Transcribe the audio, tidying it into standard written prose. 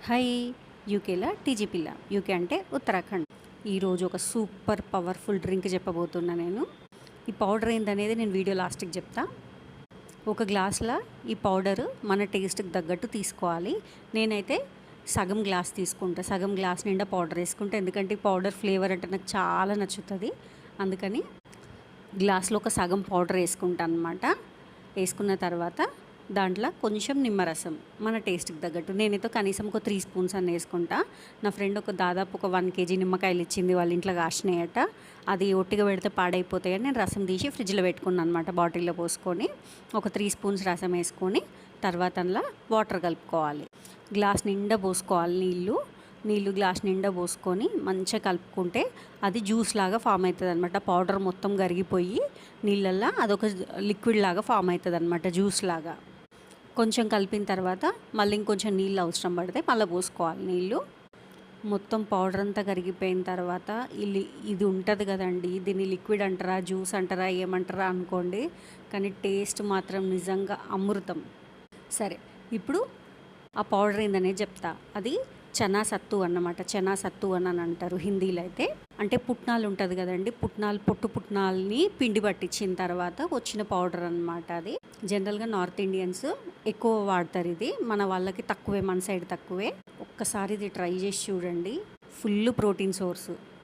Hi. యూకేలా TG పిల్ల. UK అంటే ఉత్తరాఖండ్. ఈరోజు ఒక సూపర్ పవర్ఫుల్ డ్రింక్ చెప్పబోతున్నా నేను. ఈ పౌడర్ ఏందనేది నేను వీడియో లాస్ట్కి చెప్తా. ఒక గ్లాసుల ఈ పౌడరు మన టేస్ట్కి తగ్గట్టు తీసుకోవాలి. నేనైతే సగం గ్లాస్ తీసుకుంటా. సగం గ్లాస్ నిండా పౌడర్ వేసుకుంటా. ఎందుకంటే ఈ పౌడర్ ఫ్లేవర్ అంటే నాకు చాలా నచ్చుతుంది. అందుకని గ్లాస్లో ఒక సగం పౌడర్ వేసుకుంటాను అనమాట. వేసుకున్న తర్వాత దాంట్లో కొంచెం నిమ్మరసం మన టేస్ట్కి తగ్గట్టు. నేనైతే కనీసం ఒక 3 స్పూన్స్ అని వేసుకుంటా. నా ఫ్రెండ్ దాదాపు ఒక 1 కేజీ నిమ్మకాయలు ఇచ్చింది, వాళ్ళ ఇంట్లో కాసినాయట. అది ఒట్టిగా పెడితే పాడైపోతాయని నేను రసం తీసి ఫ్రిడ్జ్లో పెట్టుకున్నాను అనమాట. బాటిల్లో పోసుకొని ఒక 3 స్పూన్స్ రసం వేసుకొని తర్వాత అందులో వాటర్ కలుపుకోవాలి. గ్లాస్ నిండా పోసుకోవాలి నీళ్ళు గ్లాస్ నిండా పోసుకొని మంచిగా కలుపుకుంటే అది జ్యూస్ లాగా ఫామ్ అవుతుంది అనమాట. పౌడర్ మొత్తం కరిగిపోయి నీళ్ళల్లో అదొక లిక్విడ్ లాగా ఫామ్ అవుతుంది అనమాట, జ్యూస్ లాగా. కొంచెం కలిపిన తర్వాత మళ్ళీ ఇంకొంచెం నీళ్ళు అవసరం పడితే మళ్ళీ పోసుకోవాలి నీళ్ళు. మొత్తం పౌడర్ అంతా కరిగిపోయిన తర్వాత ఇది ఉంటుంది కదండి, దీన్ని లిక్విడ్ అంటారా జ్యూస్ అంటారా ఏమంటారా అనుకోండి, కానీ టేస్ట్ మాత్రం నిజంగా అమృతం. సరే, ఇప్పుడు ఆ పౌడర్ ఏందనేది చెప్తా. అది చనా సత్తు అన్నమాట. చనా సత్తు అని అంటారు హిందీలో అయితే. అంటే పుట్నాలు ఉంటుంది కదండి, పొట్టు పుట్నాలని పిండి పట్టించిన తర్వాత వచ్చిన పౌడర్ అన్నమాట. అది జనరల్గా నార్త్ ఇండియన్స్ ఎక్కువ వాడతారు ఇది, మన వాళ్ళకి తక్కువే, మన సైడ్ తక్కువే. ఒక్కసారి ఇది ట్రై చేసి చూడండి. Full protein source.